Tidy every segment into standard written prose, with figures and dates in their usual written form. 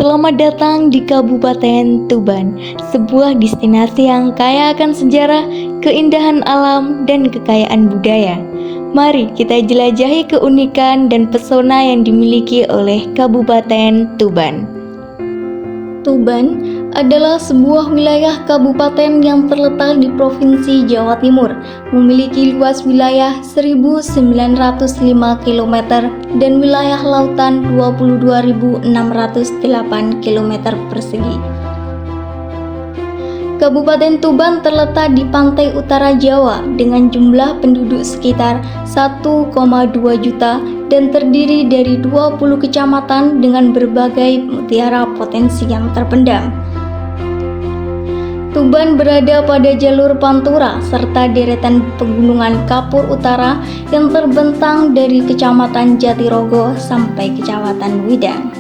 Selamat datang di Kabupaten Tuban, sebuah destinasi yang kaya akan sejarah, keindahan alam, dan kekayaan budaya. Mari kita jelajahi keunikan dan pesona yang dimiliki oleh Kabupaten Tuban. Tuban adalah sebuah wilayah kabupaten yang terletak di Provinsi Jawa Timur, memiliki luas wilayah 1.905 km dan wilayah lautan 22.608 km persegi. Kabupaten Tuban terletak di pantai utara Jawa dengan jumlah penduduk sekitar 1,2 juta dan terdiri dari 20 kecamatan dengan berbagai mutiara potensi yang terpendam. Tuban berada pada jalur Pantura serta deretan pegunungan Kapur Utara yang terbentang dari Kecamatan Jatirogo sampai Kecamatan Widang.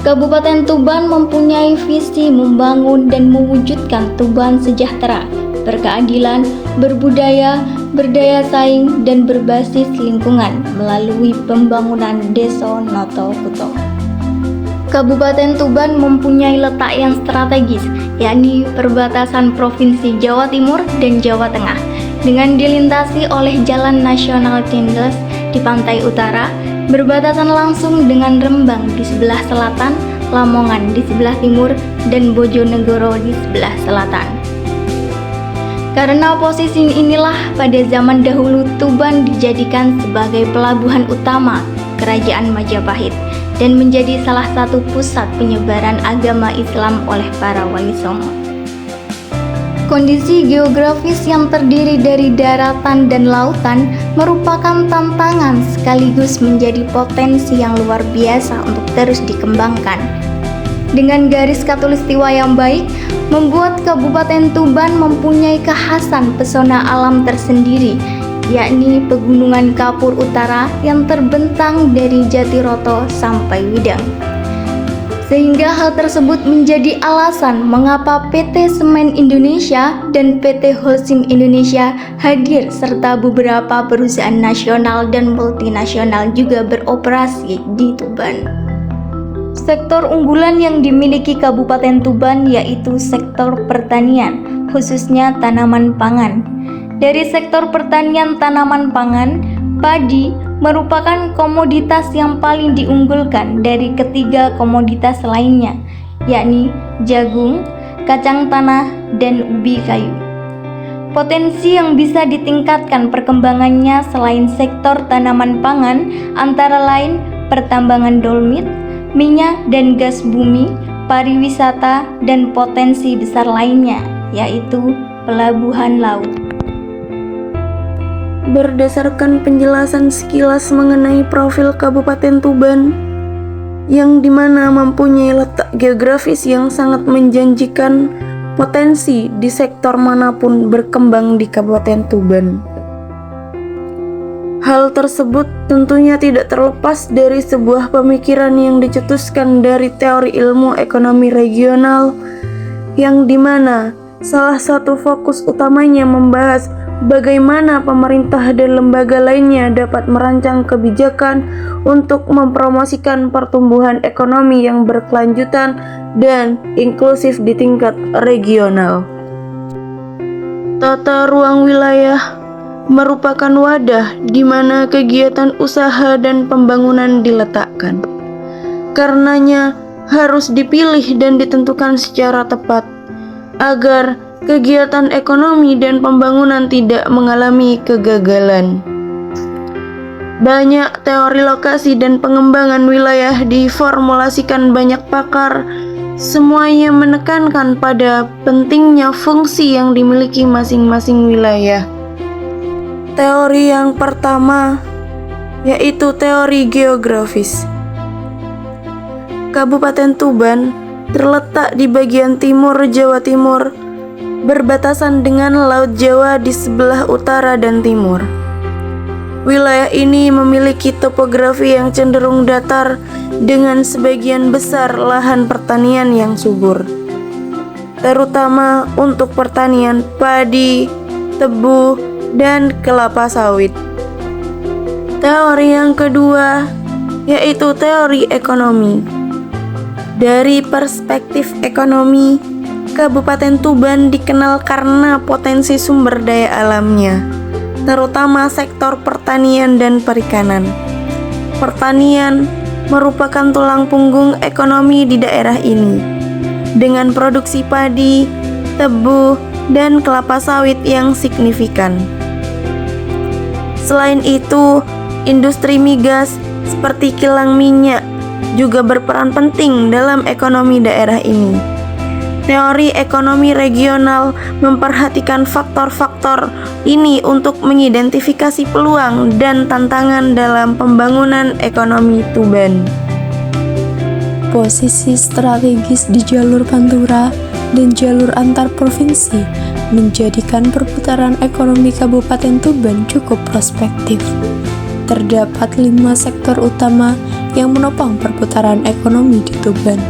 Kabupaten Tuban mempunyai visi membangun dan mewujudkan Tuban sejahtera, berkeadilan, berbudaya, berdaya saing, dan berbasis lingkungan melalui pembangunan Desa Noto Kuto. Kabupaten Tuban mempunyai letak yang strategis, yakni perbatasan Provinsi Jawa Timur dan Jawa Tengah, dengan dilintasi oleh Jalan Nasional Tindas di pantai utara, berbatasan langsung dengan Rembang di sebelah selatan, Lamongan di sebelah timur, dan Bojonegoro di sebelah selatan. Karena posisi inilah pada zaman dahulu Tuban dijadikan sebagai pelabuhan utama Kerajaan Majapahit dan menjadi salah satu pusat penyebaran agama Islam oleh para wali songo. Kondisi geografis yang terdiri dari daratan dan lautan merupakan tantangan sekaligus menjadi potensi yang luar biasa untuk terus dikembangkan. Dengan garis khatulistiwa yang baik, membuat Kabupaten Tuban mempunyai kekhasan pesona alam tersendiri, yakni Pegunungan Kapur Utara yang terbentang dari Jatiroto sampai Widang. Sehingga hal tersebut menjadi alasan mengapa PT Semen Indonesia dan PT Holcim Indonesia hadir serta beberapa perusahaan nasional dan multinasional juga beroperasi di Tuban. Sektor unggulan yang dimiliki Kabupaten Tuban yaitu sektor pertanian, khususnya tanaman pangan. Dari sektor pertanian tanaman pangan, padi merupakan komoditas yang paling diunggulkan dari ketiga komoditas lainnya, yakni jagung, kacang tanah, dan ubi kayu. Potensi yang bisa ditingkatkan perkembangannya selain sektor tanaman pangan antara lain pertambangan dolomit, minyak dan gas bumi, pariwisata, dan potensi besar lainnya, yaitu pelabuhan laut. Berdasarkan penjelasan sekilas mengenai profil Kabupaten Tuban, yang dimana mempunyai letak geografis yang sangat menjanjikan, potensi di sektor manapun berkembang di Kabupaten Tuban. Hal tersebut tentunya tidak terlepas dari sebuah pemikiran yang dicetuskan dari teori ilmu ekonomi regional, yang dimana salah satu fokus utamanya membahas bagaimana pemerintah dan lembaga lainnya dapat merancang kebijakan untuk mempromosikan pertumbuhan ekonomi yang berkelanjutan dan inklusif di tingkat regional. Tata ruang wilayah merupakan wadah di mana kegiatan usaha dan pembangunan diletakkan. Karenanya harus dipilih dan ditentukan secara tepat agar kegiatan ekonomi dan pembangunan tidak mengalami kegagalan. Banyak teori lokasi dan pengembangan wilayah diformulasikan banyak pakar, semuanya menekankan pada pentingnya fungsi yang dimiliki masing-masing wilayah. Teori yang pertama yaitu teori geografis. Kabupaten Tuban terletak di bagian timur Jawa Timur, berbatasan dengan Laut Jawa di sebelah utara dan timur. Wilayah ini memiliki topografi yang cenderung datar dengan sebagian besar lahan pertanian yang subur, terutama untuk pertanian padi, tebu, dan kelapa sawit. Teori yang kedua yaitu teori ekonomi. Dari perspektif ekonomi, Kabupaten Tuban dikenal karena potensi sumber daya alamnya, terutama sektor pertanian dan perikanan. Pertanian merupakan tulang punggung ekonomi di daerah ini, dengan produksi padi, tebu, dan kelapa sawit yang signifikan. Selain itu, industri migas seperti kilang minyak juga berperan penting dalam ekonomi daerah ini. Teori ekonomi regional memperhatikan faktor-faktor ini untuk mengidentifikasi peluang dan tantangan dalam pembangunan ekonomi Tuban. Posisi strategis di jalur Pantura dan jalur antar provinsi menjadikan perputaran ekonomi Kabupaten Tuban cukup prospektif. Terdapat 5 sektor utama yang menopang perputaran ekonomi di Tuban.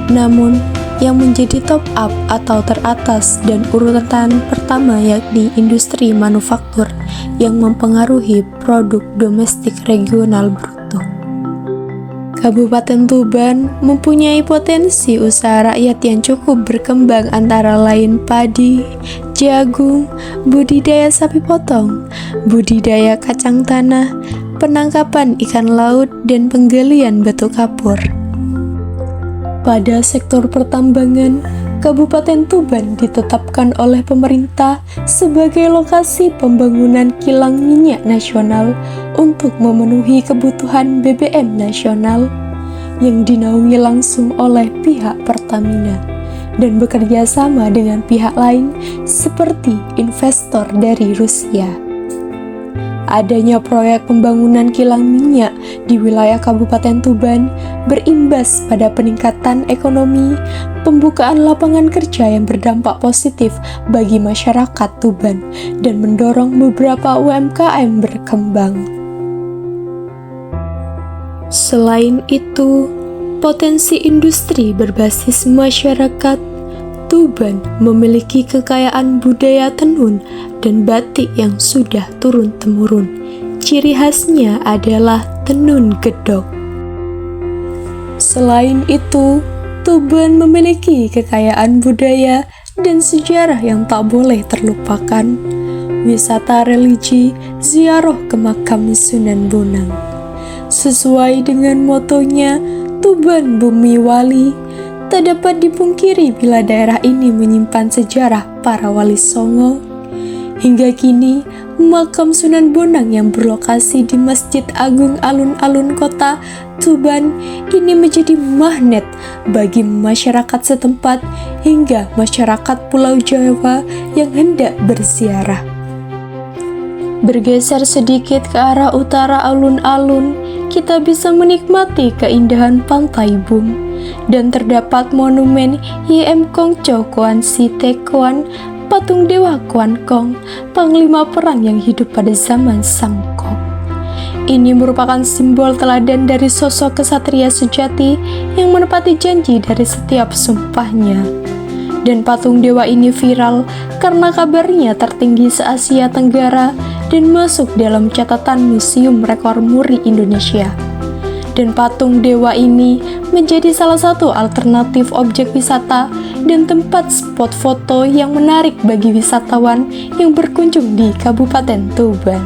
Namun, yang menjadi top up atau teratas dan urutan pertama yakni industri manufaktur yang mempengaruhi produk domestik regional bruto. Kabupaten Tuban mempunyai potensi usaha rakyat yang cukup berkembang antara lain padi, jagung, budidaya sapi potong, budidaya kacang tanah, penangkapan ikan laut, dan penggalian batu kapur. Pada sektor pertambangan, Kabupaten Tuban ditetapkan oleh pemerintah sebagai lokasi pembangunan kilang minyak nasional untuk memenuhi kebutuhan BBM nasional yang dinaungi langsung oleh pihak Pertamina dan bekerja sama dengan pihak lain seperti investor dari Rusia. Adanya proyek pembangunan kilang minyak di wilayah Kabupaten Tuban berimbas pada peningkatan ekonomi, pembukaan lapangan kerja yang berdampak positif bagi masyarakat Tuban, dan mendorong beberapa UMKM berkembang. Selain itu, potensi industri berbasis masyarakat Tuban memiliki kekayaan budaya tenun dan batik yang sudah turun-temurun. Ciri khasnya adalah tenun gedok. Selain itu, Tuban memiliki kekayaan budaya dan sejarah yang tak boleh terlupakan. Wisata religi, ziarah ke makam Sunan Bonang. Sesuai dengan motonya, Tuban Bumi Wali, tak dapat dipungkiri bila daerah ini menyimpan sejarah para wali Songo. Hingga kini, makam Sunan Bonang yang berlokasi di Masjid Agung Alun-Alun Kota Tuban ini menjadi magnet bagi masyarakat setempat hingga masyarakat Pulau Jawa yang hendak berziarah. Bergeser sedikit ke arah utara alun-alun, kita bisa menikmati keindahan Pantai Bum dan terdapat monumen YM Kongco Kuan Si Te Kuan, patung Dewa Kuan Kong, panglima perang yang hidup pada zaman Samko. Ini merupakan simbol teladan dari sosok kesatria sejati yang menepati janji dari setiap sumpahnya. Dan patung dewa ini viral karena kabarnya tertinggi se-Asia Tenggara dan masuk dalam catatan Museum Rekor Muri Indonesia. Dan patung dewa ini menjadi salah satu alternatif objek wisata dan tempat spot foto yang menarik bagi wisatawan yang berkunjung di Kabupaten Tuban.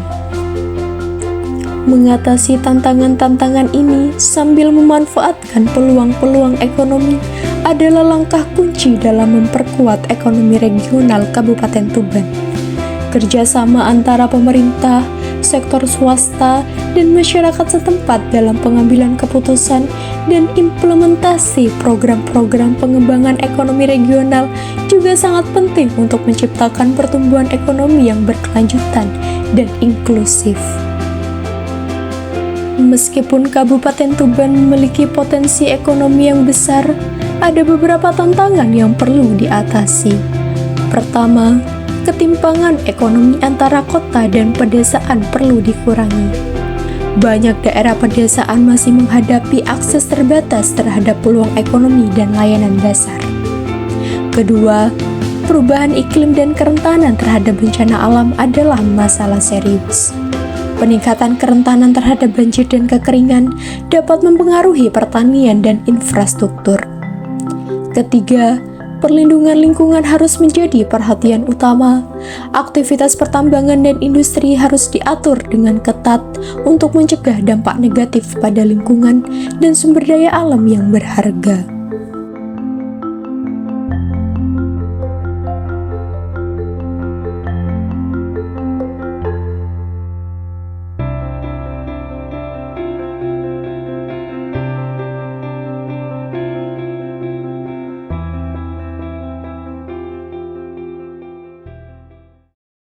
Mengatasi tantangan-tantangan ini sambil memanfaatkan peluang-peluang ekonomi adalah langkah kunci dalam memperkuat ekonomi regional Kabupaten Tuban. Kerjasama antara pemerintah, sektor swasta, dan masyarakat setempat dalam pengambilan keputusan dan implementasi program-program pengembangan ekonomi regional juga sangat penting untuk menciptakan pertumbuhan ekonomi yang berkelanjutan dan inklusif. Meskipun Kabupaten Tuban memiliki potensi ekonomi yang besar, ada beberapa tantangan yang perlu diatasi. Pertama, ketimpangan ekonomi antara kota dan pedesaan perlu dikurangi. Banyak daerah pedesaan masih menghadapi akses terbatas terhadap peluang ekonomi dan layanan dasar. Kedua, perubahan iklim dan kerentanan terhadap bencana alam adalah masalah serius. Peningkatan kerentanan terhadap banjir dan kekeringan dapat mempengaruhi pertanian dan infrastruktur. Ketiga, perlindungan lingkungan harus menjadi perhatian utama. Aktivitas pertambangan dan industri harus diatur dengan ketat untuk mencegah dampak negatif pada lingkungan dan sumber daya alam yang berharga.